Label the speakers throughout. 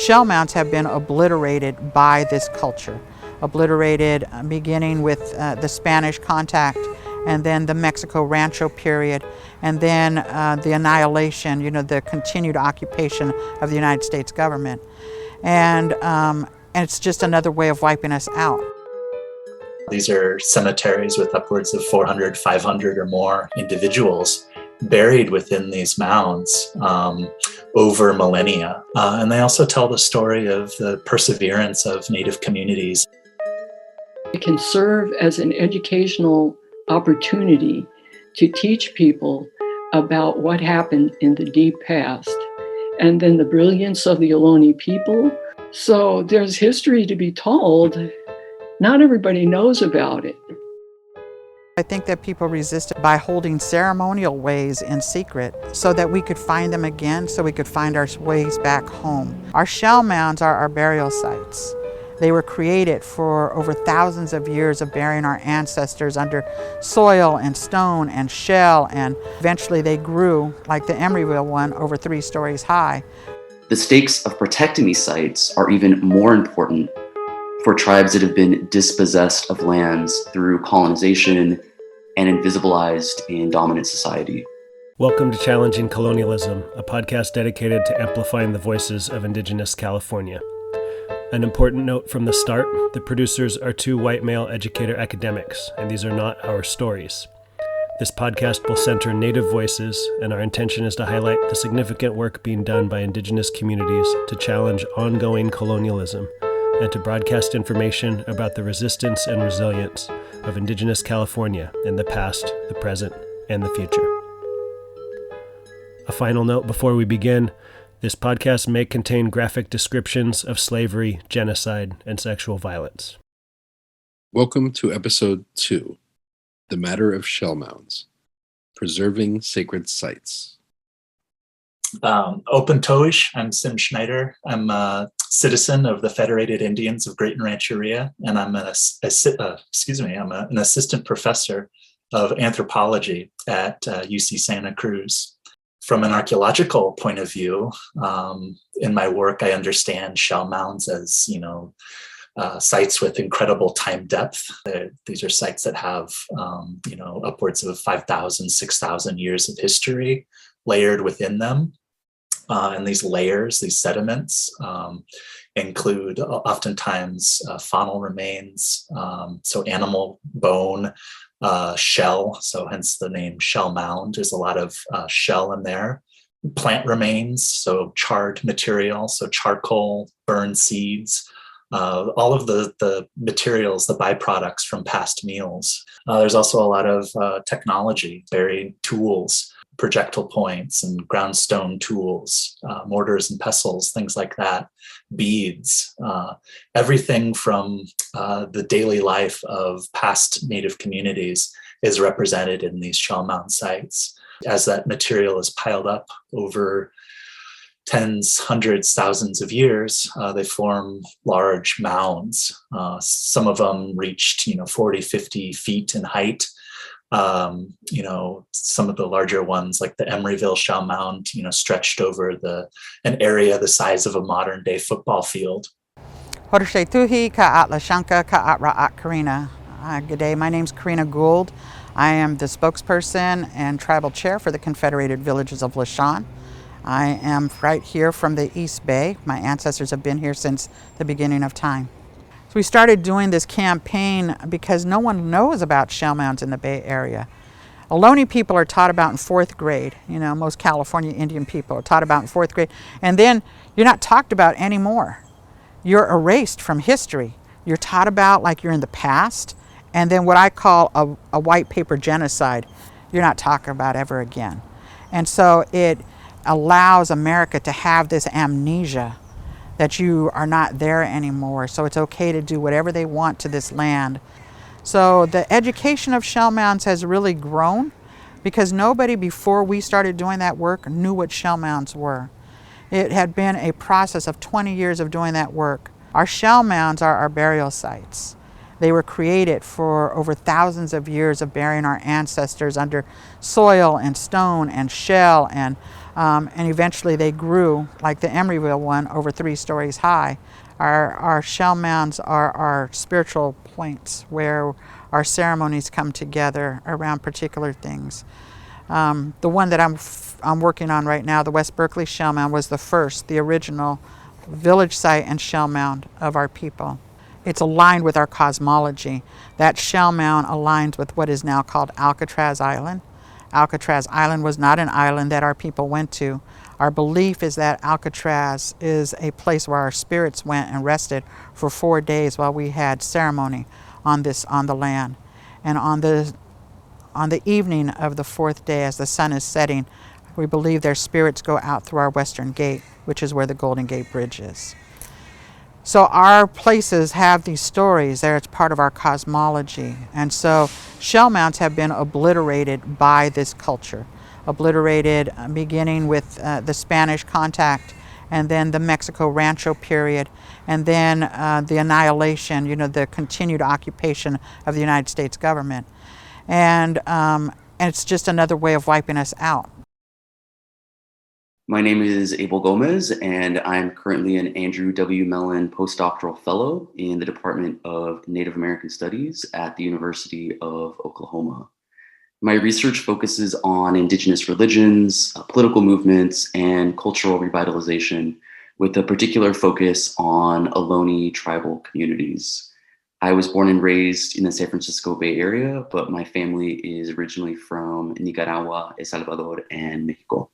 Speaker 1: shell mounds have been obliterated by this culture. Obliterated beginning with the Spanish contact, and then the Mexico Rancho period, and then the annihilation, the continued occupation of the United States government. And it's just another way of wiping us out.
Speaker 2: These are cemeteries with upwards of 400, 500 or more individuals buried within these mounds over millennia. And they also tell the story of the perseverance of Native communities.
Speaker 3: It can serve as an educational opportunity to teach people about what happened in the deep past, and then the brilliance of the Ohlone people. So there's history to be told. Not everybody knows about it.
Speaker 1: I think that people resisted by holding ceremonial ways in secret so that we could find them again, so we could find our ways back home. Our shell mounds are our burial sites. They were created for over thousands of years of burying our ancestors under soil and stone and shell, and eventually they grew, like the Emeryville one, over 3 stories high.
Speaker 4: The stakes of protecting these sites are even more important for tribes that have been dispossessed of lands through colonization and invisibilized in dominant society.
Speaker 5: Welcome to Challenging Colonialism, a podcast dedicated to amplifying the voices of Indigenous California. An important note from the start, the producers are 2 white male educator academics, and these are not our stories. This podcast will center Native voices, and our intention is to highlight the significant work being done by Indigenous communities to challenge ongoing colonialism and to broadcast information about the resistance and resilience of Indigenous California in the past, the present, and the future. A final note before we begin, this podcast may contain graphic descriptions of slavery, genocide, and sexual violence.
Speaker 6: Welcome to Episode 2, The Matter of Shellmounds, Preserving Sacred Sites.
Speaker 2: Open Toish, I'm Sim Schneider. I'm a citizen of the Federated Indians of Great Rancheria, and I'm an assistant professor of anthropology at UC Santa Cruz. From an archaeological point of view, in my work, I understand shell mounds as, sites with incredible time depth. These are sites that have, upwards of 5,000, 6,000 years of history layered within them. And these layers, these sediments, include oftentimes faunal remains, so animal bone, shell, so hence the name shell mound. There's a lot of shell in there. Plant remains, so charred material, so charcoal, burned seeds, all of the materials, the byproducts from past meals. There's also a lot of technology, buried tools, projectile points and ground stone tools, mortars and pestles, things like that, beads, everything from the daily life of past Native communities is represented in these shell mound sites. As that material is piled up over tens, hundreds, thousands of years, they form large mounds. Some of them reached 40, 50 feet in height. Some of the larger ones, like the Emeryville shell mound, stretched over an area the size of a modern day football field.
Speaker 1: Good day, my name's Karina Gould. I am the spokesperson and tribal chair for the Confederated Villages of Lishan. I am right here from the East Bay. My ancestors have been here since the beginning of time. So we started doing this campaign because no one knows about shell mounds in the Bay Area. Ohlone people are taught about in 4th grade. Most California Indian people are taught about in 4th grade. And then you're not talked about anymore. You're erased from history. You're taught about like you're in the past. And then what I call a white paper genocide, you're not talking about ever again. And so it allows America to have this amnesia that you are not there anymore. So it's okay to do whatever they want to this land. So the education of shell mounds has really grown because nobody before we started doing that work knew what shell mounds were. It had been a process of 20 years of doing that work. Our shell mounds are our burial sites. They were created for over thousands of years of burying our ancestors under soil and stone and shell, and eventually they grew, like the Emeryville one, over 3 stories high. Our shell mounds are our spiritual points where our ceremonies come together around particular things. The one that I'm working on right now, the West Berkeley Shell Mound, was the original village site and shell mound of our people. It's aligned with our cosmology. That shell mound aligns with what is now called Alcatraz Island. Alcatraz Island was not an island that our people went to. Our belief is that Alcatraz is a place where our spirits went and rested for 4 days while we had ceremony on the land. And on the evening of the 4th day, as the sun is setting, we believe their spirits go out through our western gate, which is where the Golden Gate Bridge is. So our places have these stories there. It's part of our cosmology. And so shell mounds have been obliterated by this culture. Obliterated beginning with the Spanish contact, and then the Mexico Rancho period, and then the annihilation, the continued occupation of the United States government. And it's just another way of wiping us out.
Speaker 4: My name is Abel Gomez, and I'm currently an Andrew W. Mellon postdoctoral fellow in the Department of Native American Studies at the University of Oklahoma. My research focuses on indigenous religions, political movements, and cultural revitalization, with a particular focus on Ohlone tribal communities. I was born and raised in the San Francisco Bay Area, but my family is originally from Nicaragua, El Salvador, and Mexico.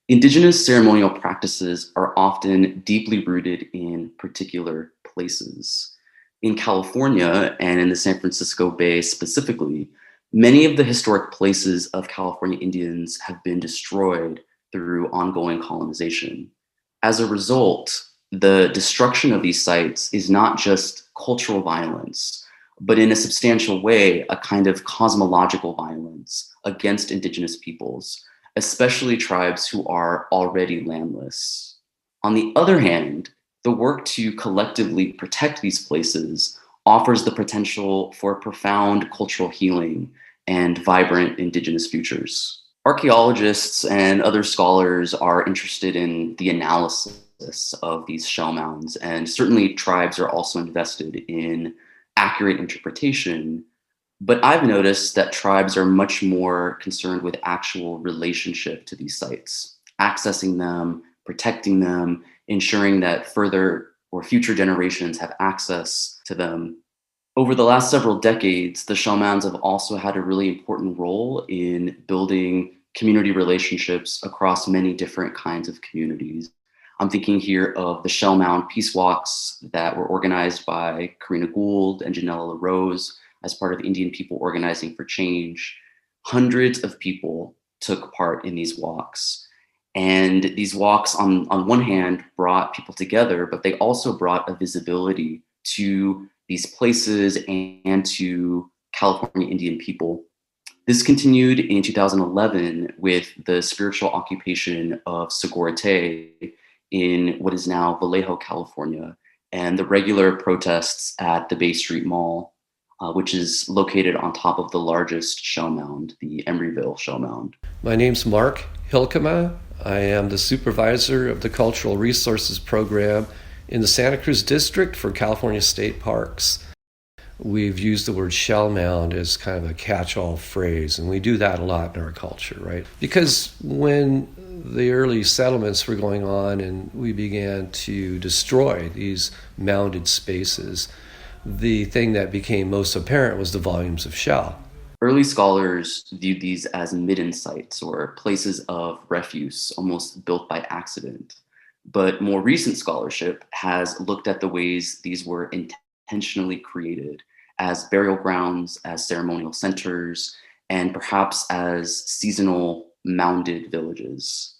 Speaker 4: Indigenous ceremonial practices are often deeply rooted in particular places. In California, and in the San Francisco Bay specifically, many of the historic places of California Indians have been destroyed through ongoing colonization. As a result, the destruction of these sites is not just cultural violence, but in a substantial way, a kind of cosmological violence against indigenous peoples, especially tribes who are already landless. On the other hand, the work to collectively protect these places offers the potential for profound cultural healing and vibrant indigenous futures. Archaeologists and other scholars are interested in the analysis of these shell mounds, and certainly tribes are also invested in accurate interpretation. But I've noticed that tribes are much more concerned with actual relationship to these sites, accessing them, protecting them, ensuring that further or future generations have access to them. Over the last several decades, the shell mounds have also had a really important role in building community relationships across many different kinds of communities. I'm thinking here of the shell mound peace walks that were organized by Karina Gould and Janella LaRose as part of Indian People Organizing for Change. Hundreds of people took part in these walks. And these walks, on one hand, brought people together, but they also brought a visibility to these places and to California Indian people. This continued in 2011 with the spiritual occupation of Sogorea in what is now Vallejo, California, and the regular protests at the Bay Street Mall, which is located on top of the largest shell mound, the Emeryville Shell Mound.
Speaker 7: My name's Mark Hilkema. I am the supervisor of the Cultural Resources Program in the Santa Cruz District for California State Parks. We've used the word shell mound as kind of a catch-all phrase, and we do that a lot in our culture, right? Because when the early settlements were going on and we began to destroy these mounded spaces, the thing that became most apparent was the volumes of shell.
Speaker 4: Early scholars viewed these as midden sites or places of refuse, almost built by accident. But more recent scholarship has looked at the ways these were intentionally created as burial grounds, as ceremonial centers, and perhaps as seasonal mounded villages.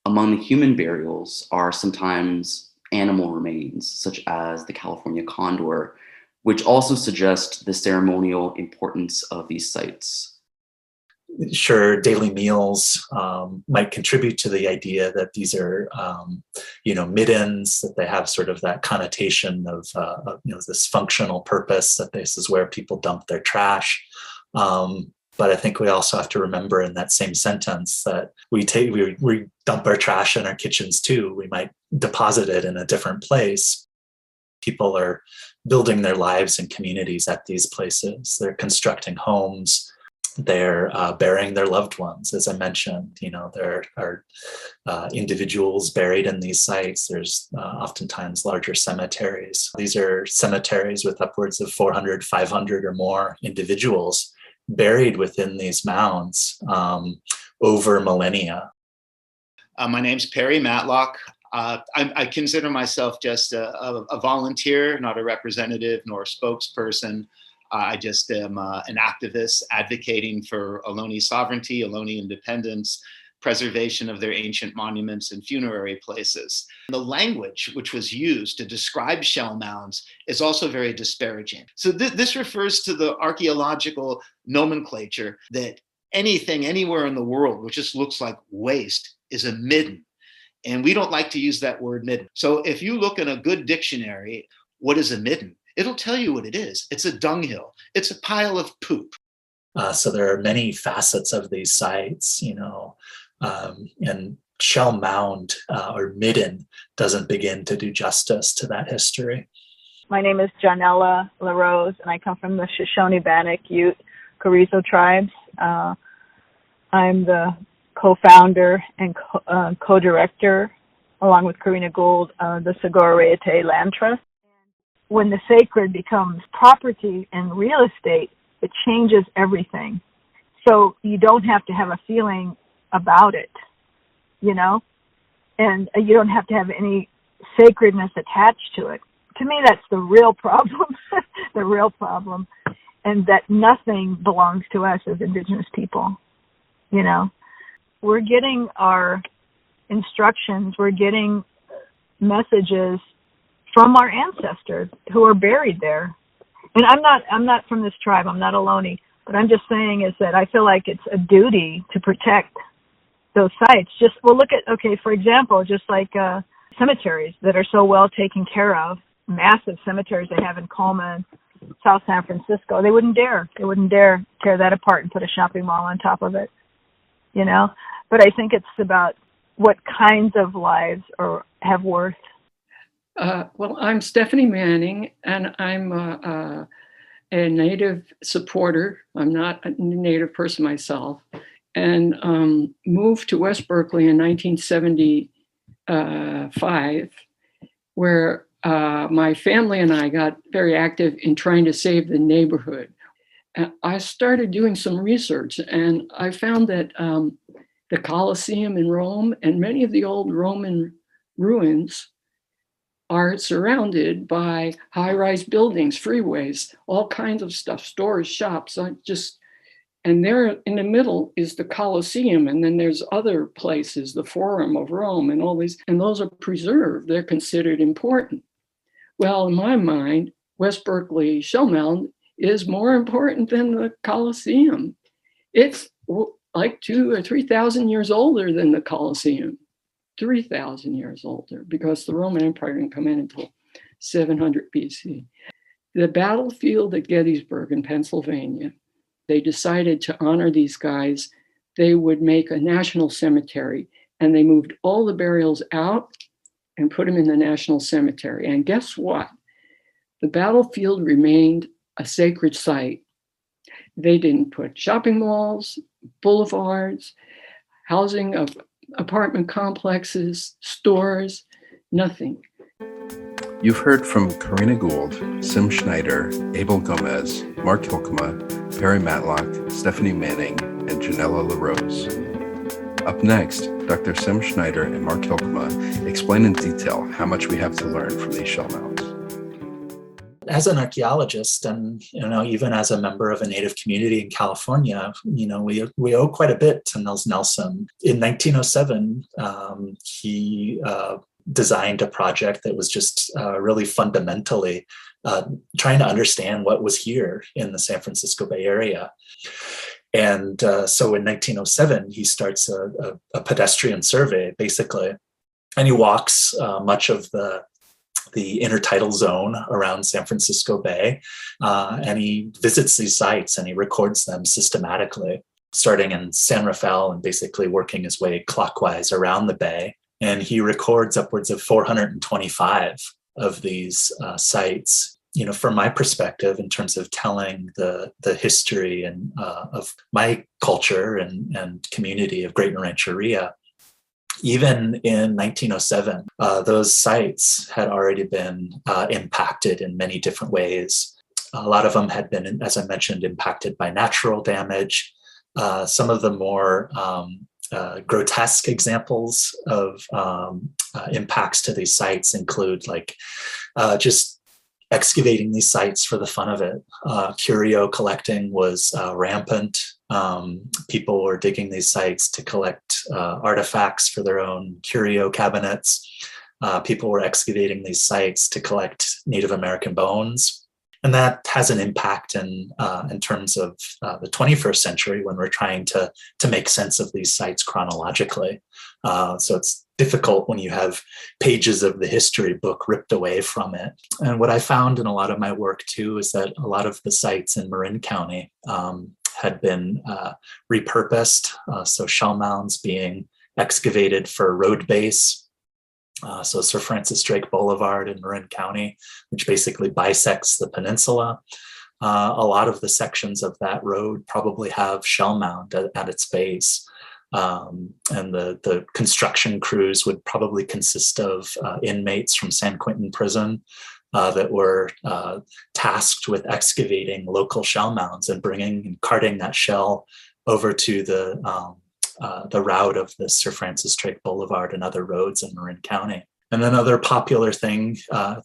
Speaker 4: Among the human burials are sometimes animal remains, such as the California condor, which also suggest the ceremonial importance of these sites.
Speaker 2: Sure, daily meals might contribute to the idea that these are, middens, that they have sort of that connotation of this functional purpose, that this is where people dump their trash. But I think we also have to remember in that same sentence that we dump our trash in our kitchens too. We might deposit it in a different place. People are building their lives and communities at these places. They're constructing homes. They're burying their loved ones. As I mentioned, there are individuals buried in these sites. There's oftentimes larger cemeteries. These are cemeteries with upwards of 400, 500 or more individuals buried within these mounds over millennia.
Speaker 8: My name's Perry Matlock. I consider myself just a volunteer, not a representative nor a spokesperson. I just am an activist advocating for Ohlone sovereignty, Ohlone independence, preservation of their ancient monuments and funerary places. The language which was used to describe shell mounds is also very disparaging. So this refers to the archaeological nomenclature that anything anywhere in the world which just looks like waste is a midden. And we don't like to use that word midden. So if you look in a good dictionary, what is a midden? It'll tell you what it is. It's a dunghill. It's a pile of poop.
Speaker 2: So there are many facets of these sites, and shell mound or midden doesn't begin to do justice to that history.
Speaker 9: My name is Janella LaRose, and I come from the Shoshone, Bannock, Ute, Carrizo tribes. I'm the co-founder and co-director, along with Karina Gould, the Segura Reyate Land Trust. When the sacred becomes property and real estate, it changes everything. So you don't have to have a feeling about it, and you don't have to have any sacredness attached to it. To me, that's the real problem, the real problem, and that nothing belongs to us as Indigenous people, We're getting our instructions, we're getting messages from our ancestors who are buried there. And I'm not from this tribe, I'm not Ohlone, but I'm just saying is that I feel like it's a duty to protect those sites. For example, just like cemeteries that are so well taken care of, massive cemeteries they have in Colma and South San Francisco, they wouldn't dare tear that apart and put a shopping mall on top of it, But I think it's about what kinds of lives have worth.
Speaker 3: Well, I'm Stephanie Manning, and I'm a Native supporter. I'm not a Native person myself, and moved to West Berkeley in 1975, where my family and I got very active in trying to save the neighborhood. I started doing some research, and I found that the Colosseum in Rome and many of the old Roman ruins are surrounded by high-rise buildings, freeways, all kinds of stuff, stores, shops, and there in the middle is the Colosseum, and then there's other places, the Forum of Rome and all these, and those are preserved. They're considered important. Well, in my mind, West Berkeley Shell Mound is more important than the Colosseum. It's like 2,000 or 3,000 years older than the Colosseum. 3,000 years older, because the Roman Empire didn't come in until 700 BC. The battlefield at Gettysburg in Pennsylvania, they decided to honor these guys. They would make a national cemetery, and they moved all the burials out and put them in the national cemetery. And guess what? The battlefield remained a sacred site. They didn't put shopping malls, boulevards, housing of apartment complexes, stores, nothing.
Speaker 6: You've heard from Karina Gould, Sim Schneider, Abel Gomez, Mark Hilkema, Perry Matlock, Stephanie Manning, and Janella LaRose. Up next, Dr. Sim Schneider and Mark Hilkema explain in detail how much we have to learn from these shell mounds.
Speaker 2: As an archaeologist, and even as a member of a Native community in California, we owe quite a bit to Nils Nelson. In 1907, he designed a project that was just really fundamentally trying to understand what was here in the San Francisco Bay Area. And so in 1907, he starts a pedestrian survey, basically, and he walks much of the intertidal zone around San Francisco Bay, and he visits these sites and he records them systematically, starting in San Rafael and basically working his way clockwise around the bay. And he records upwards of 425 of these sites. From my perspective, in terms of telling the history and of my culture and community of Greater Rancheria, even in 1907, those sites had already been impacted in many different ways. A lot of them had been, as I mentioned, impacted by natural damage. Some of the more grotesque examples of impacts to these sites include just excavating these sites for the fun of it. Curio collecting was rampant. People were digging these sites to collect artifacts for their own curio cabinets. People were excavating these sites to collect Native American bones. And that has an impact in terms of the 21st century when we're trying to make sense of these sites chronologically. So it's difficult when you have pages of the history book ripped away from it. And what I found in a lot of my work too is that a lot of the sites in Marin County had been repurposed. So Shellmounds being excavated for road base. So Sir Francis Drake Boulevard in Marin County, which basically bisects the peninsula. A lot of the sections of that road probably have shell mound at its base. And the construction crews would probably consist of inmates from San Quentin prison that were tasked with excavating local shell mounds and bringing and carting that shell over to the route of the Sir Francis Drake Boulevard and other roads in Marin County. And another popular thing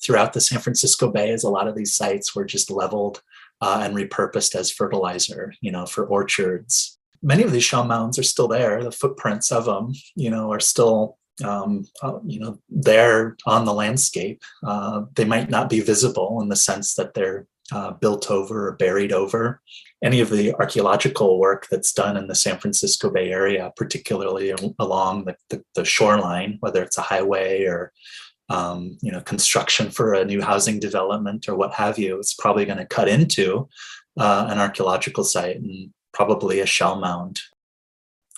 Speaker 2: throughout the San Francisco Bay is a lot of these sites were just leveled and repurposed as fertilizer, for orchards. Many of these shell mounds are still there. The footprints of them, are still, there on the landscape. They might not be visible in the sense that they're built over or buried over. Any of the archaeological work that's done in the San Francisco Bay Area, particularly along the shoreline, whether it's a highway or construction for a new housing development or what have you, it's probably going to cut into an archaeological site and probably a shell mound.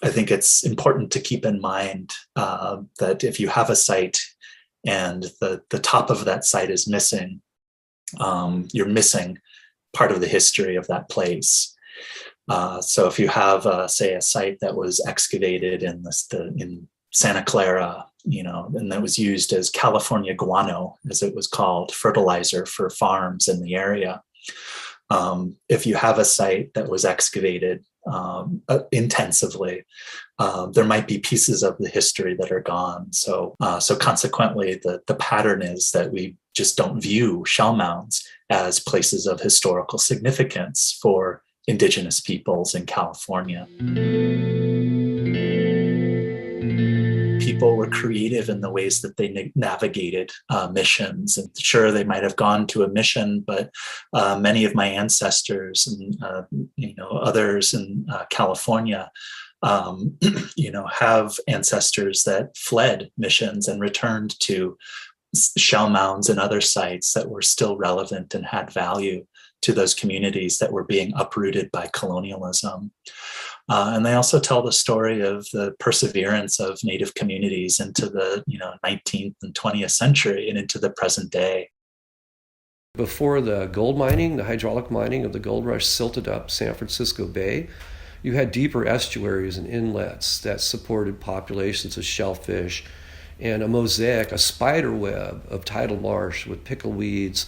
Speaker 2: I think it's important to keep in mind that if you have a site and the top of that site is missing, you're missing part of the history of that place. So if you have, say, a site that was excavated in Santa Clara, and that was used as California guano, as it was called, fertilizer for farms in the area. If you have a site that was excavated intensively, there might be pieces of the history that are gone. So consequently, the pattern is that we just don't view shell mounds as places of historical significance for Indigenous peoples in California. People were creative in the ways that they navigated missions. And sure, they might have gone to a mission, but many of my ancestors and others in California, have ancestors that fled missions and returned to shell mounds and other sites that were still relevant and had value to those communities that were being uprooted by colonialism. And they also tell the story of the perseverance of Native communities into the 19th and 20th century and into the present day.
Speaker 7: Before the gold mining, the hydraulic mining of the gold rush silted up San Francisco Bay, you had deeper estuaries and inlets that supported populations of shellfish and a mosaic, a spider web of tidal marsh with pickle weeds.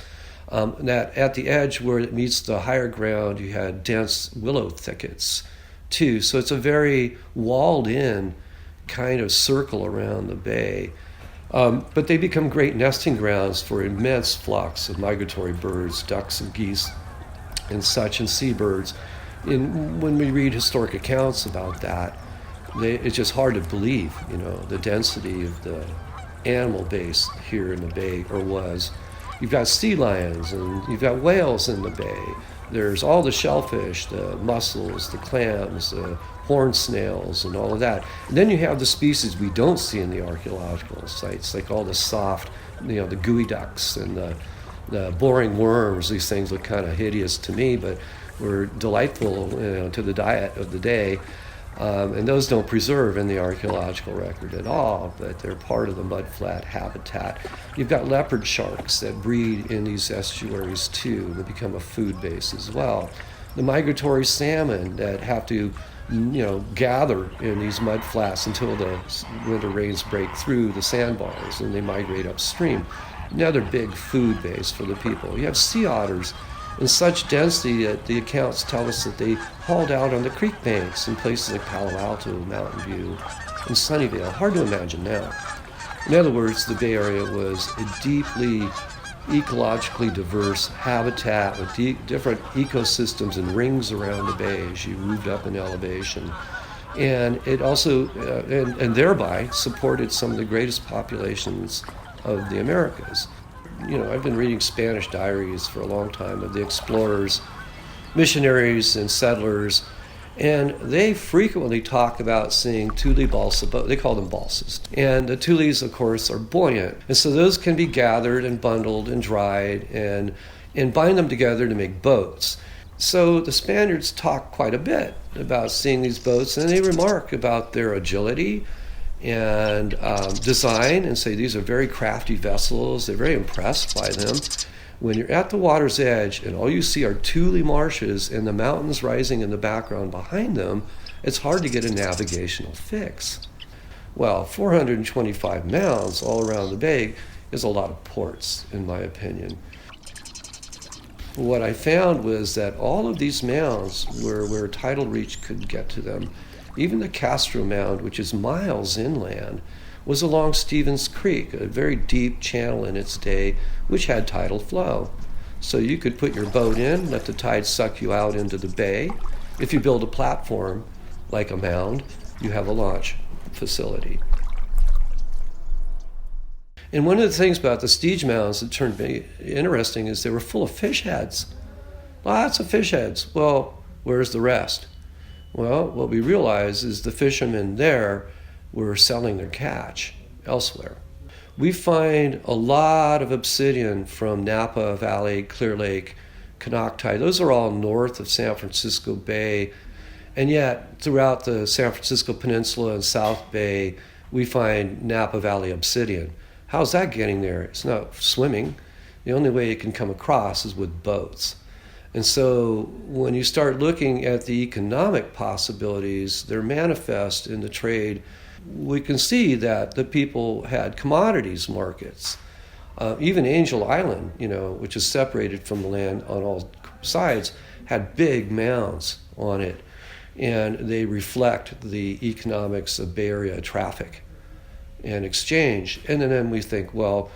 Speaker 7: That at the edge where it meets the higher ground, you had dense willow thickets too. So it's a very walled in kind of circle around the bay. But they become great nesting grounds for immense flocks of migratory birds, ducks and geese and such, and seabirds. When we read historic accounts about that, it's just hard to believe, the density of the animal base here in the bay, or was. You've got sea lions and you've got whales in the bay, There's all the shellfish, the mussels, the clams, the horned snails, and all of that. And then you have the species we don't see in the archaeological sites, like all the soft, the gooey ducks and the boring worms. These things look kind of hideous to me, but were delightful, to the diet of the day. And those don't preserve in the archaeological record at all, but they're part of the mudflat habitat. You've got leopard sharks that breed in these estuaries too. They become a food base as well. The migratory salmon that have to, gather in these mudflats until the winter rains break through the sandbars and they migrate upstream. Another big food base for the people. You have sea otters in such density that the accounts tell us that they hauled out on the creek banks in places like Palo Alto, Mountain View, and Sunnyvale. Hard to imagine now. In other words, the Bay Area was a deeply ecologically diverse habitat with different ecosystems and rings around the bay as you moved up in elevation. And it also, and thereby supported some of the greatest populations of the Americas. I've been reading Spanish diaries for a long time of the explorers, missionaries, and settlers, and they frequently talk about seeing tule balsa boats. They call them balsas. And the tules, of course, are buoyant. And so those can be gathered and bundled and dried and bind them together to make boats. So the Spaniards talk quite a bit about seeing these boats, and they remark about their agility and design and say these are very crafty vessels. They're very impressed by them. When you're at the water's edge and all you see are tule marshes and the mountains rising in the background behind them, it's hard to get a navigational fix. Well, 425 mounds all around the bay is a lot of ports, in my opinion. What I found was that all of these mounds where tidal reach could get to them, even the Castro Mound, which is miles inland, was along Stevens Creek, a very deep channel in its day, which had tidal flow. So you could put your boat in, let the tide suck you out into the bay. If you build a platform, like a mound, you have a launch facility. And one of the things about the Steege Mounds that turned me interesting is they were full of fish heads. Lots of fish heads. Well, where's the rest? Well, what we realized is the fishermen there were selling their catch elsewhere. We find a lot of obsidian from Napa Valley, Clear Lake, Canocti. Those are all north of San Francisco Bay. And yet, throughout the San Francisco Peninsula and South Bay, we find Napa Valley obsidian. How's that getting there? It's not swimming. The only way it can come across is with boats. And so when you start looking at the economic possibilities, they're manifest in the trade. We can see that the people had commodities markets. Even Angel Island, which is separated from the land on all sides, had big mounds on it. And they reflect the economics of Bay Area traffic and exchange. And then we think, well,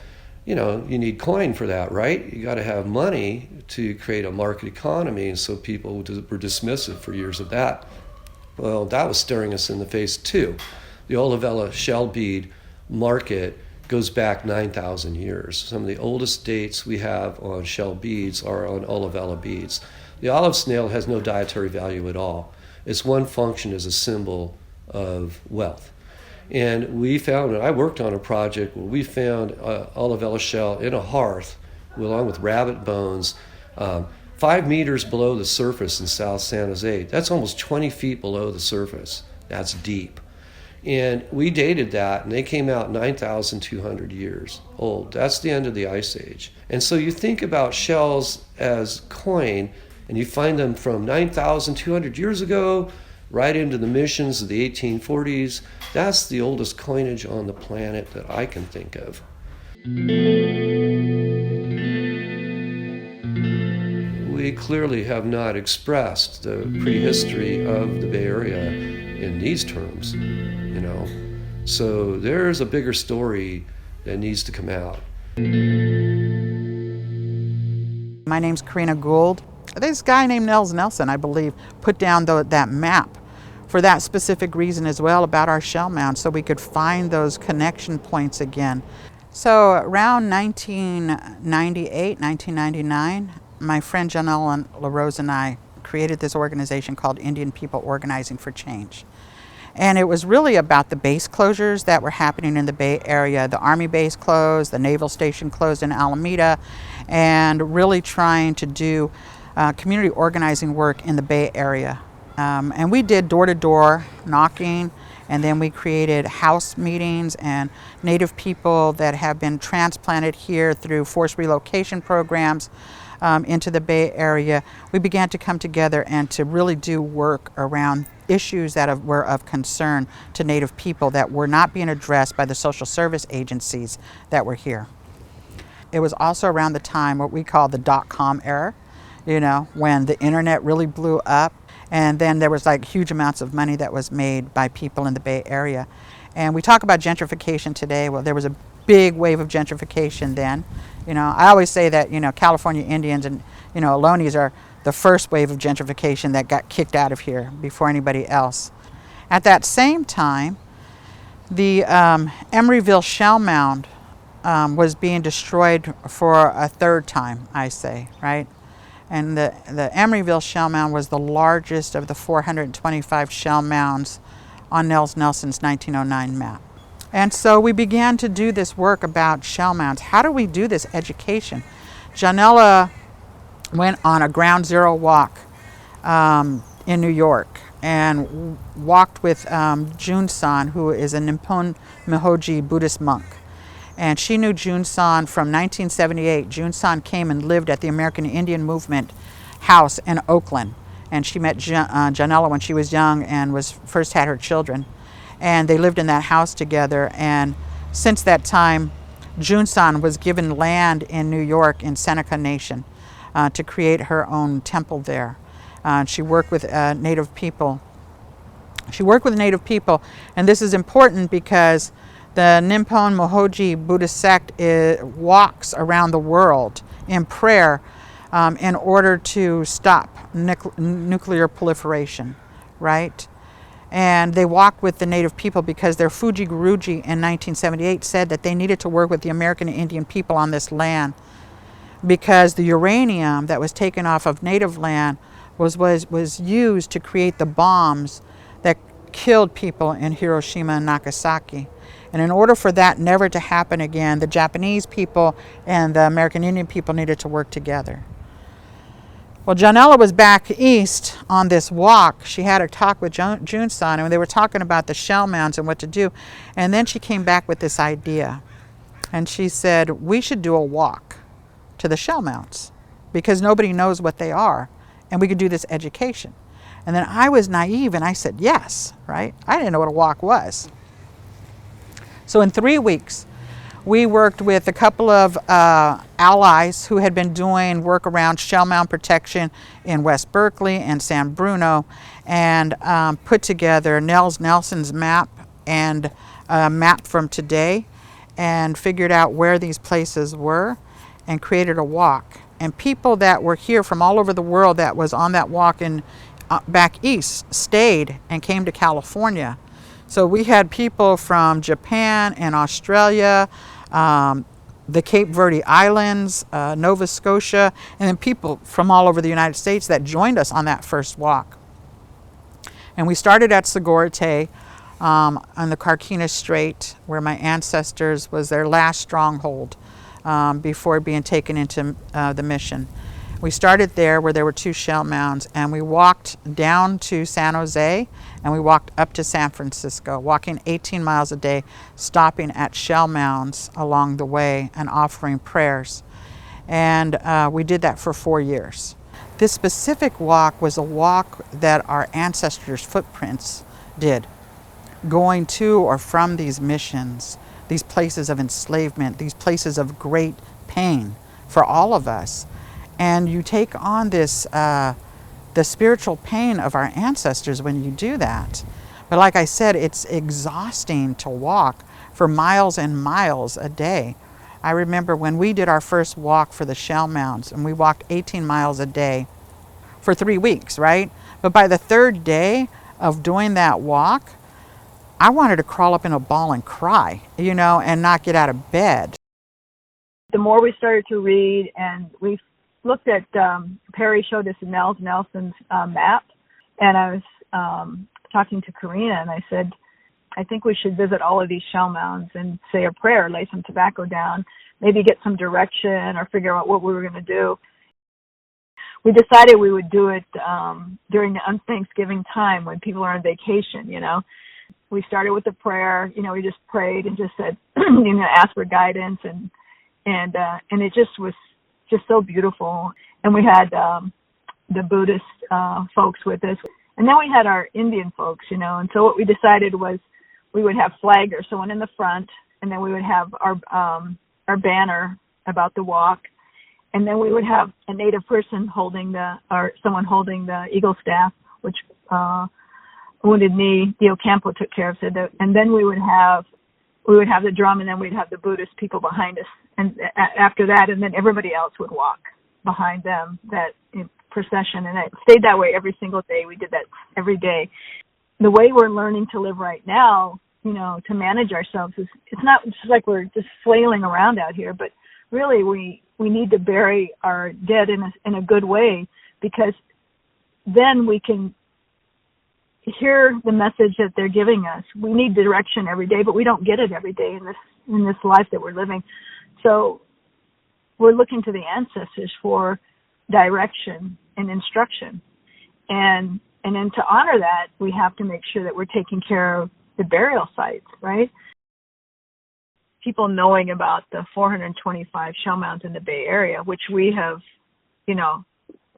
Speaker 7: you need coin for that, right? You got to have money to create a market economy. And so people were dismissive for years of that. Well, that was staring us in the face too. The Olivella shell bead market goes back 9,000 years. Some of the oldest dates we have on shell beads are on Olivella beads. The olive snail has no dietary value at all. Its one function is a symbol of wealth. And we found, and I worked on a project where we found Olivella shell in a hearth along with rabbit bones 5 meters below the surface in South San Jose. That's almost 20 feet below the surface. That's deep. And we dated that, and they came out 9,200 years old. That's the end of the Ice Age. And so you think about shells as coin, and you find them from 9,200 years ago right into the missions of the 1840s. That's the oldest coinage on the planet that I can think of. We clearly have not expressed the prehistory of the Bay Area in these terms, So there's a bigger story that needs to come out.
Speaker 1: My name's Karina Gould. This guy named Nels Nelson, I believe, put down that map for that specific reason as well about our shell mound, so we could find those connection points again. So around 1998, 1999, my friend Janelle LaRose and I created this organization called Indian People Organizing for Change. And it was really about the base closures that were happening in the Bay Area. The Army base closed, the Naval Station closed in Alameda, and really trying to do community organizing work in the Bay Area. And we did door-to-door knocking, and then we created house meetings, and Native people that have been transplanted here through forced relocation programs into the Bay Area. We began to come together and to really do work around issues that were of concern to Native people that were not being addressed by the social service agencies that were here. It was also around the time what we call the .com era, when the internet really blew up, and then there was like huge amounts of money that was made by people in the Bay Area. And we talk about gentrification today. Well, there was a big wave of gentrification then. I always say that, California Indians and, Ohlonies are the first wave of gentrification that got kicked out of here before anybody else. At that same time, the Emeryville Shell Mound was being destroyed for a third time, I say, right? And the Emeryville Shell Mound was the largest of the 425 shell mounds on Nels Nelson's 1909 map. And so we began to do this work about shell mounds. How do we do this education? Janella went on a ground zero walk in New York and walked with Jun San, who is a Nippon Mihoji Buddhist monk. And she knew Jun San from 1978. Jun San came and lived at the American Indian Movement house in Oakland. And she met Janella when she was young and first had her children. And they lived in that house together. And since that time, Jun San was given land in New York in Seneca Nation to create her own temple there. She worked with Native people. And this is important because the Nippon Mihoji Buddhist sect walks around the world in prayer in order to stop nuclear proliferation, right? And they walked with the Native people because their Fuji Guruji in 1978 said that they needed to work with the American Indian people on this land because the uranium that was taken off of Native land was used to create the bombs that killed people in Hiroshima and Nagasaki. And in order for that never to happen again, the Japanese people and the American Indian people needed to work together. Well, Janella was back east on this walk. She had a talk with Jun San, and they were talking about the shell mounds and what to do. And then she came back with this idea. And she said, we should do a walk to the shell mounds because nobody knows what they are. And we could do this education. And then I was naive and I said, yes, right? I didn't know what a walk was. So in 3 weeks, we worked with a couple of allies who had been doing work around shell mound protection in West Berkeley and San Bruno and put together Nels Nelson's map and a map from today and figured out where these places were and created a walk. And people that were here from all over the world that was on that walk in back east stayed and came to California. So we had people from Japan and Australia, the Cape Verde Islands, Nova Scotia, and then people from all over the United States that joined us on that first walk. And we started at Sogorea on the Carquinez Strait, where my ancestors was their last stronghold before being taken into the mission. We started there where there were 2 shell mounds, and we walked down to San Jose, and we walked up to San Francisco, walking 18 miles a day, stopping at shell mounds along the way and offering prayers. And we did that for 4 years. This specific walk was a walk that our ancestors' footprints did, going to or from these missions, these places of enslavement, these places of great pain for all of us. And you take on this, the spiritual pain of our ancestors when you do that. But like I said, it's exhausting to walk for miles and miles a day. I remember when we did our first walk for the shell mounds, and we walked 18 miles a day for 3 weeks, right? But by the 3rd day of doing that walk, I wanted to crawl up in a ball and cry, and not get out of bed.
Speaker 9: The more we started to read and we looked at, Perry showed us Nelson's map, and I was talking to Karina, and I said, I think we should visit all of these Shellmounds and say a prayer, lay some tobacco down, maybe get some direction or figure out what we were going to do. We decided we would do it during the Thanksgiving time when people are on vacation, you know. We started with a prayer, you know, we just prayed and just said, you know, asked for guidance, and it just was just so beautiful. And we had the Buddhist folks with us, and then we had our Indian folks, you know. And so what we decided was we would have flaggers, someone in the front, and then we would have our banner about the walk, and then we would have a Native person someone holding the eagle staff, which Wounded Knee, Dio Campo took care of it. And then we would have the drum, and then we'd have the Buddhist people behind us. And after that, and then everybody else would walk behind them, that procession. And it stayed that way every single day. We did that every day. The way we're learning to live right now, you know, to manage ourselves is, it's not just like we're just flailing around out here, but really we need to bury our dead in a good way, because then we can hear the message that they're giving us. We need direction every day, but we don't get it every day in this life that we're living. So we're looking to the ancestors for direction and instruction. And then to honor that, we have to make sure that we're taking care of the burial sites, right? People knowing about the 425 Shellmounds in the Bay Area, which we have, you know,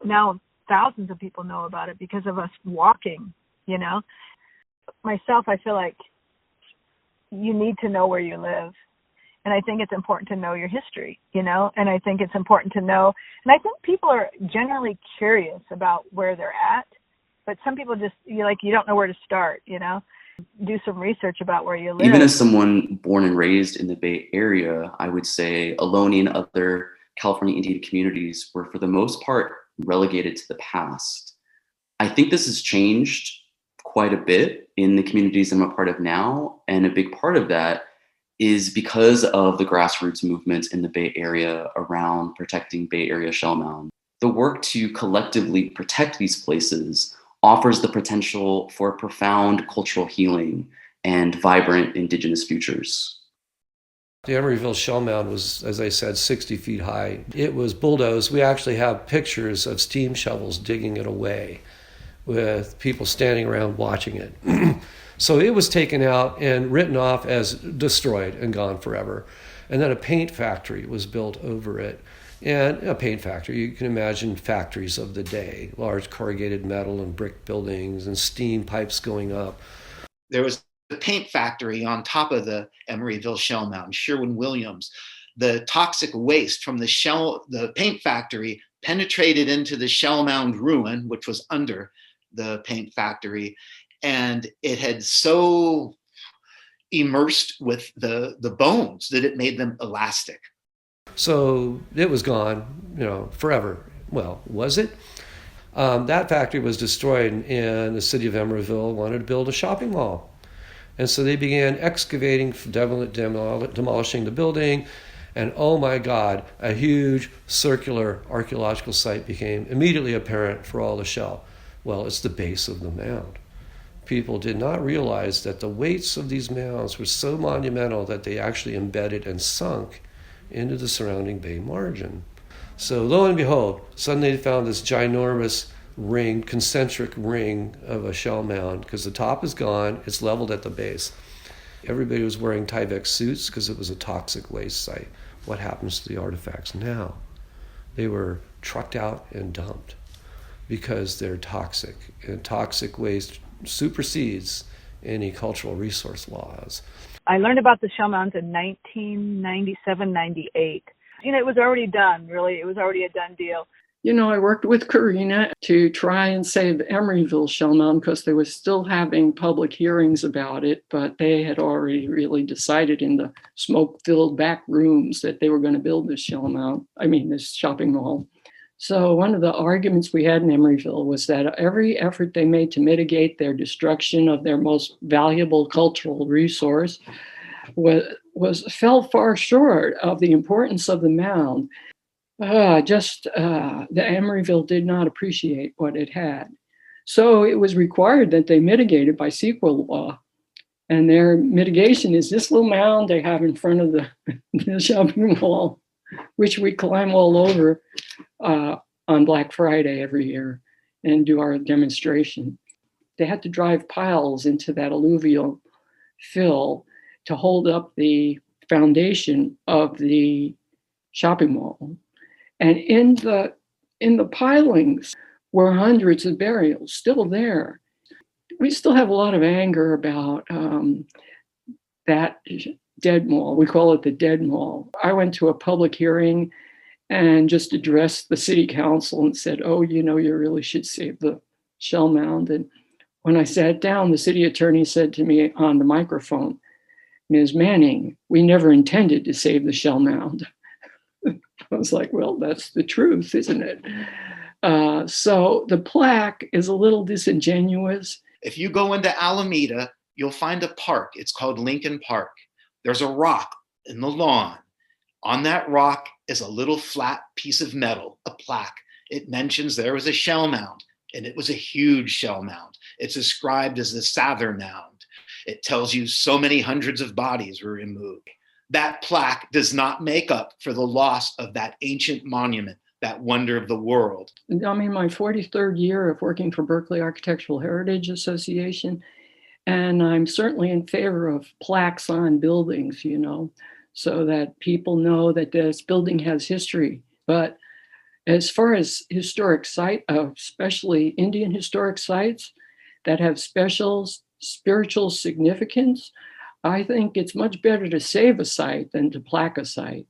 Speaker 9: now thousands of people know about it because of us walking, you know. Myself, I feel like you need to know where you live. And I think it's important to know your history, you know, and I think it's important to know, and I think people are generally curious about where they're at, but some people just, you don't know where to start, you know. Do some research about where you live.
Speaker 4: Even as someone born and raised in the Bay Area, I would say Ohlone and other California Indian communities were for the most part relegated to the past. I think this has changed quite a bit in the communities I'm a part of now, and a big part of that is because of the grassroots movements in the Bay Area around protecting Bay Area Shellmound. The work to collectively protect these places offers the potential for profound cultural healing and vibrant Indigenous futures.
Speaker 7: The Emeryville Shellmound was, as I said, 60 feet high. It was bulldozed. We actually have pictures of steam shovels digging it away with people standing around watching it. So it was taken out and written off as destroyed and gone forever. And then a paint factory was built over it. And a paint factory, you can imagine factories of the day, large corrugated metal and brick buildings and steam pipes going up.
Speaker 8: There was a paint factory on top of the Emeryville Shellmound, Sherwin-Williams. The toxic waste from the paint factory penetrated into the Shellmound ruin, which was under the paint factory. And it had so immersed with the bones that it made them elastic.
Speaker 7: So it was gone, forever. Well, was it? That factory was destroyed, and the city of Emeryville wanted to build a shopping mall. And so they began excavating, demolishing the building, and oh my God, a huge circular archaeological site became immediately apparent for all the shell. Well, it's the base of the mound. People did not realize that the weights of these mounds were so monumental that they actually embedded and sunk into the surrounding bay margin. So lo and behold, suddenly they found this ginormous ring, concentric ring of a shell mound, because the top is gone, it's leveled at the base. Everybody was wearing Tyvek suits because it was a toxic waste site. What happens to the artifacts now? They were trucked out and dumped because they're toxic, and toxic waste supersedes any cultural resource laws.
Speaker 9: I learned about the Shellmounds in 1997, 98. It was already done, really. It was already a done deal.
Speaker 3: I worked with Karina to try and save Emeryville Shellmound because they were still having public hearings about it, but they had already really decided in the smoke-filled back rooms that they were going to build this this shopping mall. So one of the arguments we had in Emeryville was that every effort they made to mitigate their destruction of their most valuable cultural resource fell far short of the importance of the mound. The Emeryville did not appreciate what it had. So it was required that they mitigate it by CEQA law. And their mitigation is this little mound they have in front of the shopping mall, which we climb all over on Black Friday every year and do our demonstration. They had to drive piles into that alluvial fill to hold up the foundation of the shopping mall. And in the pilings were hundreds of burials still there. We still have a lot of anger about that dead mall. We call it the dead mall. I went to a public hearing and just addressed the city council and said, oh, you really should save the shell mound. And when I sat down, the city attorney said to me on the microphone, Ms. Manning, we never intended to save the shell mound. I was like, well, that's the truth, isn't it? So the plaque is a little disingenuous.
Speaker 8: If you go into Alameda, you'll find a park. It's called Lincoln Park. There's a rock in the lawn. On that rock is a little flat piece of metal, a plaque. It mentions there was a shell mound, and it was a huge shell mound. It's described as the Sather Mound. It tells you so many hundreds of bodies were removed. That plaque does not make up for the loss of that ancient monument, that wonder of the world.
Speaker 3: I'm in my 43rd year of working for Berkeley Architectural Heritage Association, and I'm certainly in favor of plaques on buildings, so that people know that this building has history. But as far as historic site, especially Indian historic sites that have special spiritual significance, I think it's much better to save a site than to plaque a site.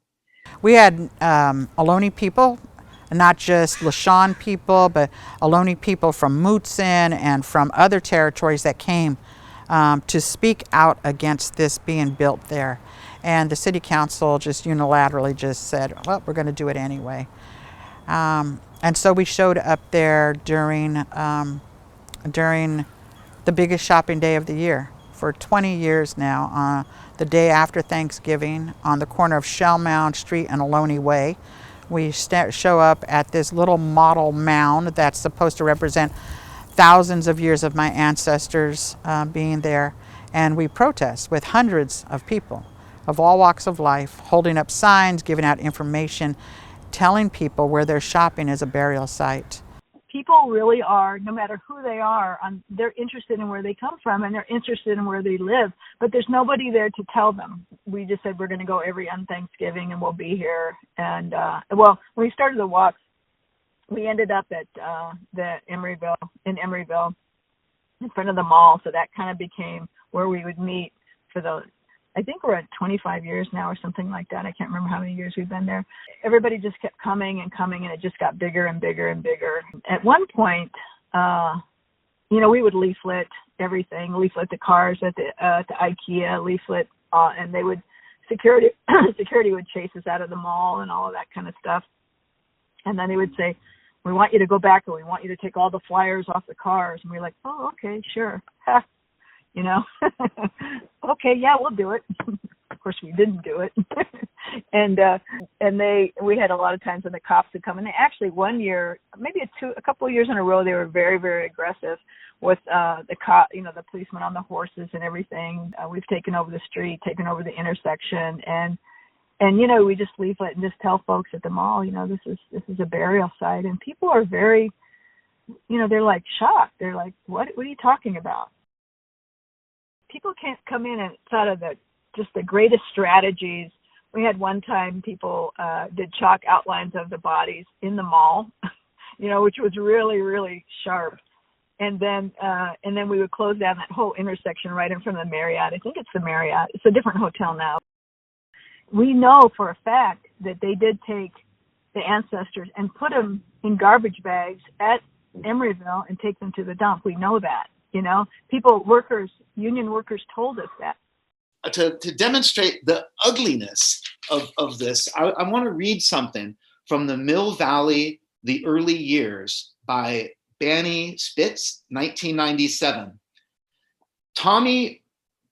Speaker 1: We had Ohlone people, not just Lishan people, but Ohlone people from Mutsun and from other territories that came to speak out against this being built there. And the city council just unilaterally just said, well, we're going to do it anyway. And so we showed up there during the biggest shopping day of the year. For 20 years now, the day after Thanksgiving, on the corner of Shellmound Street and Ohlone Way, we show up at this little model mound that's supposed to represent thousands of years of my ancestors being there, and we protest with hundreds of people of all walks of life, holding up signs, giving out information, telling people where they're shopping is a burial site.
Speaker 9: People really are, no matter who they are, they're interested in where they come from and they're interested in where they live, but there's nobody there to tell them. We just said we're going to go every on Thanksgiving and we'll be here. And when we started the walks, we ended up at Emeryville, in front of the mall. So that kind of became where we would meet for I think we're at 25 years now or something like that. I can't remember how many years we've been there. Everybody just kept coming, and it just got bigger and bigger and bigger. At one point, we would leaflet everything, leaflet the cars at the IKEA, leaflet, and they would, security would chase us out of the mall and all of that kind of stuff. And then they would say, we want you to go back, or we want you to take all the flyers off the cars. And we're like, oh, okay, sure. Okay, yeah, we'll do it. Of course, we didn't do it. and we had a lot of times when the cops would come, and they actually one year, maybe a couple of years in a row, they were very, very aggressive with the policemen on the horses and everything. We've taken over the street, taken over the intersection, and we just leaflet and just tell folks at the mall, this is a burial site, and people are very, they're like shocked. They're like, what are you talking about? People can't come in and thought of the greatest strategies. We had one time people did chalk outlines of the bodies in the mall, which was really, really sharp. And then we would close down that whole intersection right in front of the Marriott. I think it's the Marriott. It's a different hotel now. We know for a fact that they did take the ancestors and put them in garbage bags at Emeryville and take them to the dump. We know that. Union workers told us that.
Speaker 8: To demonstrate the ugliness of this, I want to read something from the Mill Valley, The Early Years by Banny Spitz, 1997. Tommy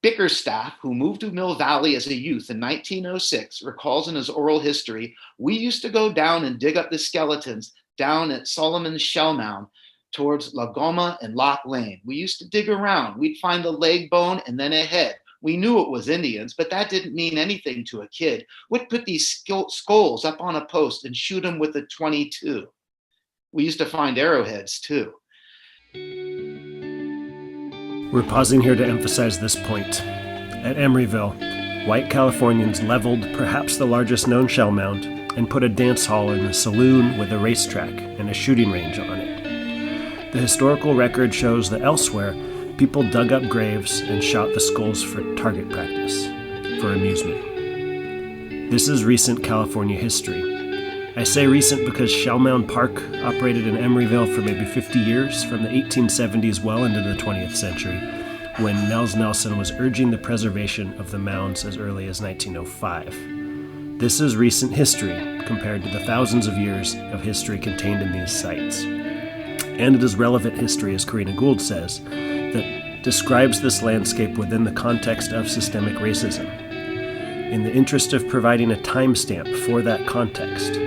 Speaker 8: Bickerstaff, who moved to Mill Valley as a youth in 1906, recalls in his oral history, "We used to go down and dig up the skeletons down at Solomon's Shellmound towards La Goma and Lock Lane. We used to dig around. We'd find a leg bone and then a head. We knew it was Indians, but that didn't mean anything to a kid. We'd put these skulls up on a post and shoot them with a .22. We used to find arrowheads too."
Speaker 5: We're pausing here to emphasize this point. At Emeryville, white Californians leveled perhaps the largest known shell mound and put a dance hall in a saloon with a racetrack and a shooting range on it. The historical record shows that elsewhere, people dug up graves and shot the skulls for target practice, for amusement. This is recent California history. I say recent because Shellmound Park operated in Emeryville for maybe 50 years, from the 1870s well into the 20th century, when Nels Nelson was urging the preservation of the mounds as early as 1905. This is recent history compared to the thousands of years of history contained in these sites. And it is relevant history, as Karina Gould says, that describes this landscape within the context of systemic racism. In the interest of providing a timestamp for that context,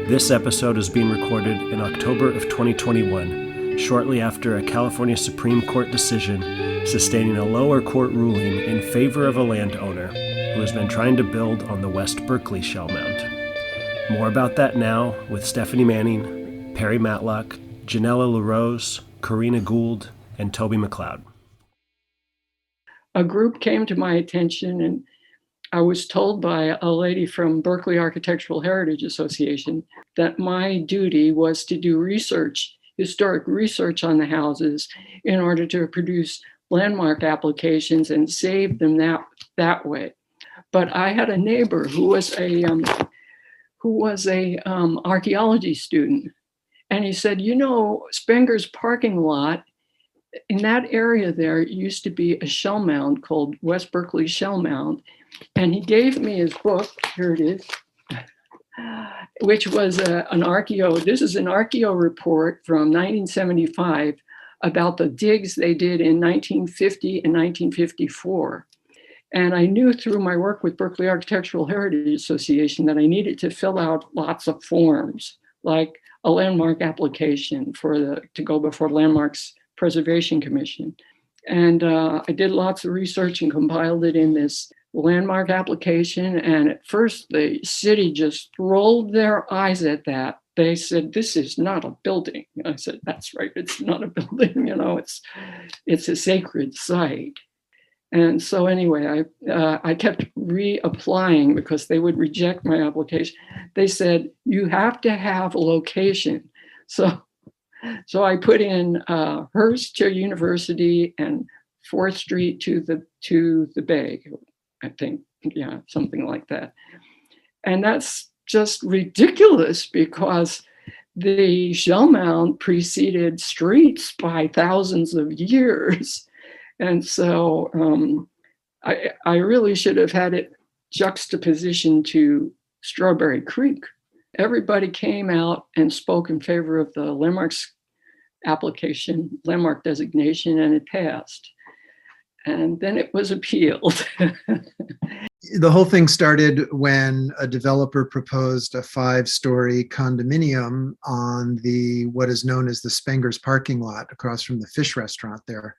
Speaker 5: this episode is being recorded in October of 2021, shortly after a California Supreme Court decision sustaining a lower court ruling in favor of a landowner who has been trying to build on the West Berkeley shell mound. More about that now with Stephanie Manning, Perry Matlock, Janella LaRose, Karina Gould, and Toby McLeod.
Speaker 3: A group came to my attention, and I was told by a lady from Berkeley Architectural Heritage Association that my duty was to do research, historic research on the houses in order to produce landmark applications and save them that way. But I had a neighbor who was a archaeology student, and he said, "You know, Spenger's parking lot, in that area there used to be a shell mound called West Berkeley Shell Mound." And he gave me his book, here it is, which was an archaeo report from 1975 about the digs they did in 1950 and 1954. And I knew through my work with Berkeley Architectural Heritage Association that I needed to fill out lots of forms, like a landmark application to go before Landmarks Preservation Commission. And I did lots of research and compiled it in this landmark application. And at first the city just rolled their eyes at that. They said, "This is not a building." I said, "That's right, it's not a building, it's a sacred site." And so anyway, I kept reapplying because they would reject my application. They said, "You have to have a location." So I put in Hearst to University and 4th Street to the Bay, I think, yeah, something like that. And that's just ridiculous because the shell mound preceded streets by thousands of years. And so I really should have had it juxtaposition to Strawberry Creek. Everybody came out and spoke in favor of the landmarks application, landmark designation, and it passed. And then it was appealed.
Speaker 10: The whole thing started when a developer proposed a 5-story condominium on what is known as the Spenger's parking lot across from the fish restaurant there.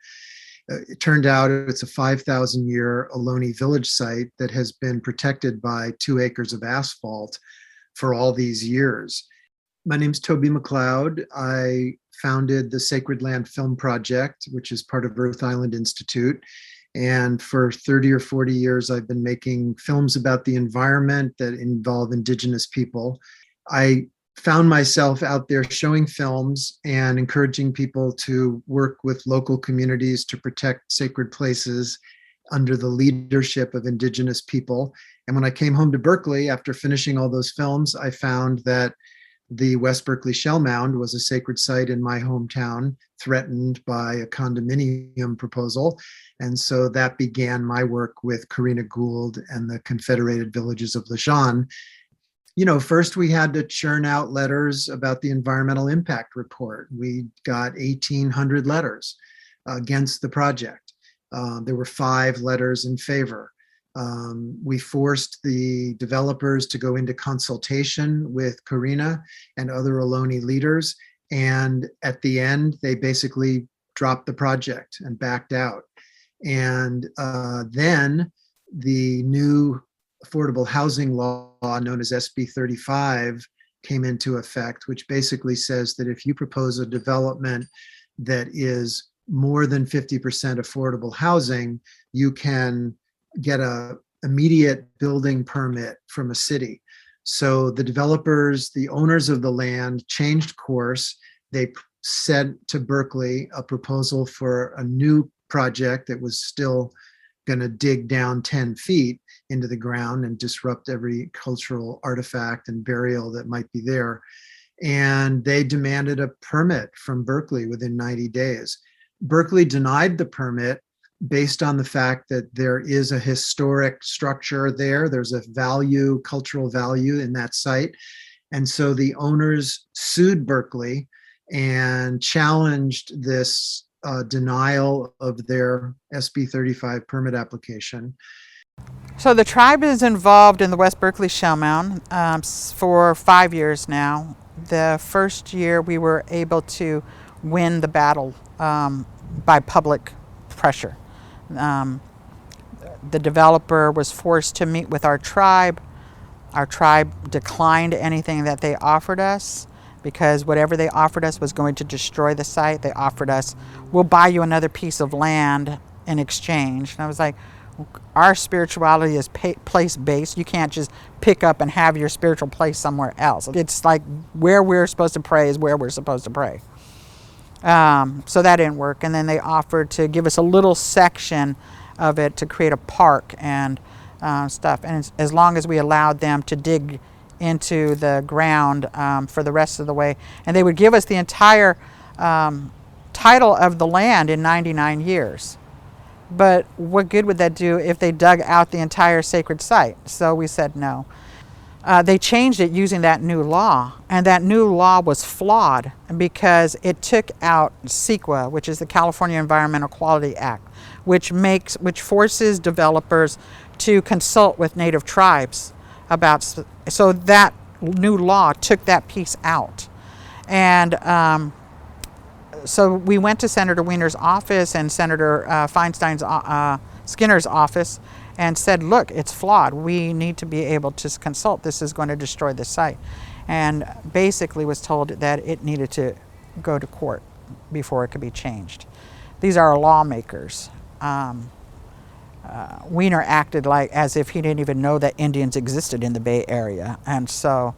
Speaker 10: It turned out it's a 5,000-year Ohlone village site that has been protected by 2 acres of asphalt for all these years. My name's Toby McLeod. I founded the Sacred Land Film Project, which is part of Earth Island Institute. And for 30 or 40 years, I've been making films about the environment that involve Indigenous people. I found myself out there showing films and encouraging people to work with local communities to protect sacred places under the leadership of Indigenous people. And when I came home to Berkeley, after finishing all those films, I found that the West Berkeley Shell Mound was a sacred site in my hometown, threatened by a condominium proposal. And so that began my work with Karina Gould and the Confederated Villages of Lisjan. First we had to churn out letters about the environmental impact report. We got 1,800 letters against the project. There were 5 letters in favor. We forced the developers to go into consultation with Karina and other Ohlone leaders. And at the end, they basically dropped the project and backed out. And then the new affordable housing law, known as SB 35, came into effect, which basically says that if you propose a development that is more than 50% affordable housing, you can get a immediate building permit from a city. So the developers, the owners of the land, changed course. They sent to Berkeley a proposal for a new project that was still going to dig down 10 feet into the ground and disrupt every cultural artifact and burial that might be there. And they demanded a permit from Berkeley within 90 days. Berkeley denied the permit based on the fact that there is a historic structure there. There's a value, cultural value in that site. And so the owners sued Berkeley and challenged this denial of their SB 35 permit application.
Speaker 1: So the tribe is involved in the West Berkeley Shellmound for 5 years now. The first year we were able to win the battle by public pressure. The developer was forced to meet with our tribe. Our tribe declined anything that they offered us because whatever they offered us was going to destroy the site. They offered us, we'll buy you another piece of land in exchange. And I was like, our spirituality is place-based. You can't just pick up and have your spiritual place somewhere else. It's like where we're supposed to pray is where we're supposed to pray. So that didn't work. And then they offered to give us a little section of it to create a park and stuff. And as long as we allowed them to dig into the ground for the rest of the way. And they would give us the entire title of the land in 99 years. But what good would that do if they dug out the entire sacred site? So we said no. They changed it using that new law, and that new law was flawed because it took out CEQA, which is the California Environmental Quality Act, which forces developers to consult with native tribes about. So that new law took that piece out, and so we went to Senator Wiener's office and Senator Feinstein's Skinner's office and said, look, it's flawed. We need to be able to consult. This is going to destroy the site. And basically was told that it needed to go to court before it could be changed. These are our lawmakers. Wiener acted like as if he didn't even know that Indians existed in the Bay Area. And so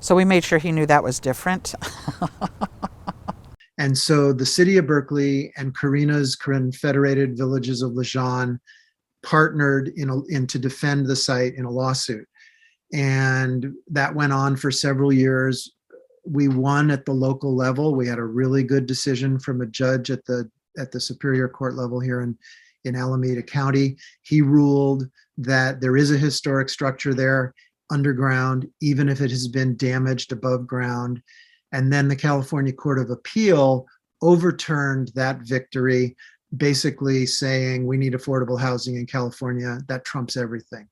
Speaker 1: we made sure he knew that was different.
Speaker 10: And so the city of Berkeley and Karina's Confederated Villages of Lejeune partnered in to defend the site in a lawsuit. And that went on for several years. We won at the local level. We had a really good decision from a judge at the Superior Court level here in Alameda County. He ruled that there is a historic structure there underground, even if it has been damaged above ground. And then the California Court of Appeal overturned that victory, basically saying we need affordable housing in California. That trumps everything.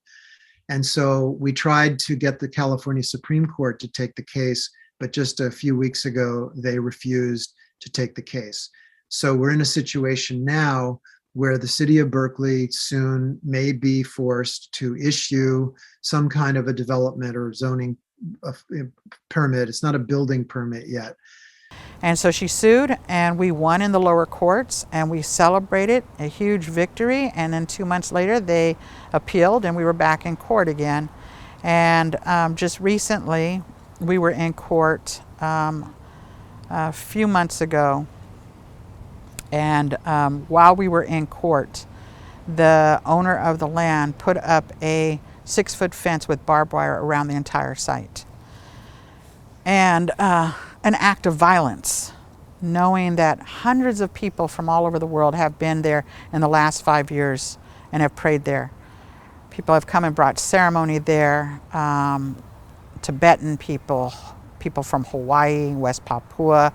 Speaker 10: And so we tried to get the California Supreme Court to take the case, but just a few weeks ago, they refused to take the case. So we're in a situation now where the city of Berkeley soon may be forced to issue some kind of a development or zoning permit. It's not a building permit yet.
Speaker 1: And so she sued, and we won in the lower courts, and we celebrated a huge victory. And then 2 months later, they appealed, and we were back in court again. And just recently, we were in court a few months ago. And while we were in court, the owner of the land put up a 6-foot fence with barbed wire around the entire site. And an act of violence, knowing that hundreds of people from all over the world have been there in the last 5 years and have prayed there. People have come and brought ceremony there, Tibetan people, people from Hawaii, West Papua,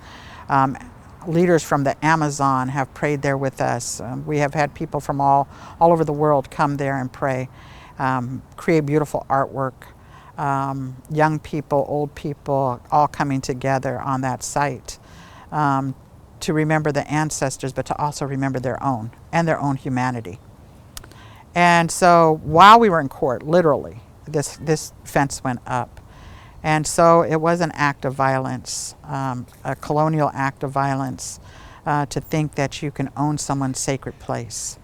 Speaker 1: leaders from the Amazon have prayed there with us. We have had people from all over the world come there and pray, create beautiful artwork. Young people, old people, all coming together on that site to remember the ancestors, but to also remember their own and their own humanity. And so while we were in court, literally, this fence went up. And so it was an act of violence, a colonial act of violence, to think that you can own someone's sacred place.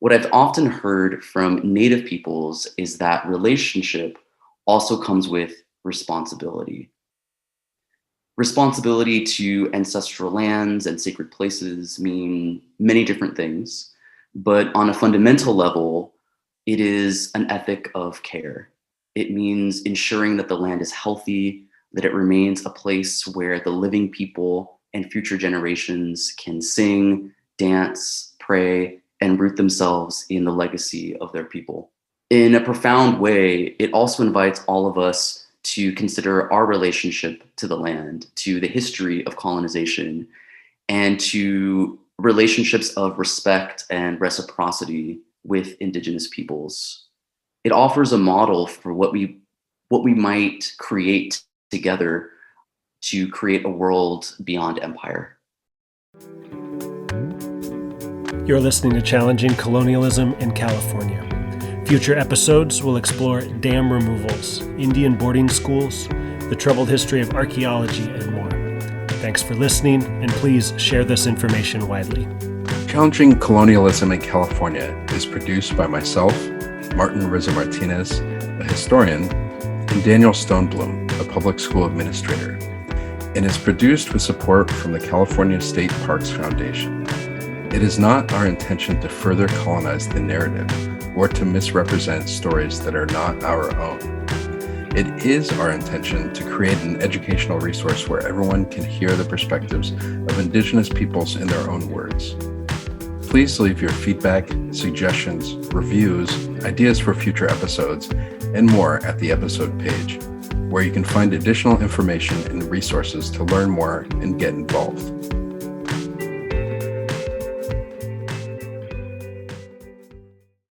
Speaker 4: What I've often heard from Native peoples is that relationship also comes with responsibility. Responsibility to ancestral lands and sacred places mean many different things, but on a fundamental level, it is an ethic of care. It means ensuring that the land is healthy, that it remains a place where the living people and future generations can sing, dance, pray, and root themselves in the legacy of their people. In a profound way, it also invites all of us to consider our relationship to the land, to the history of colonization, and to relationships of respect and reciprocity with Indigenous peoples. It offers a model for what we might create together to create a world beyond empire.
Speaker 5: You're listening to Challenging Colonialism in California. Future episodes will explore dam removals, Indian boarding schools, the troubled history of archaeology, and more. Thanks for listening, and please share this information widely.
Speaker 6: Challenging Colonialism in California is produced by myself, Martin Rizzo-Martinez, a historian, and Daniel Stonebloom, a public school administrator, and is produced with support from the California State Parks Foundation. It is not our intention to further colonize the narrative or to misrepresent stories that are not our own. It is our intention to create an educational resource where everyone can hear the perspectives of Indigenous peoples in their own words. Please leave your feedback, suggestions, reviews, ideas for future episodes, and more at the episode page, where you can find additional information and resources to learn more and get involved.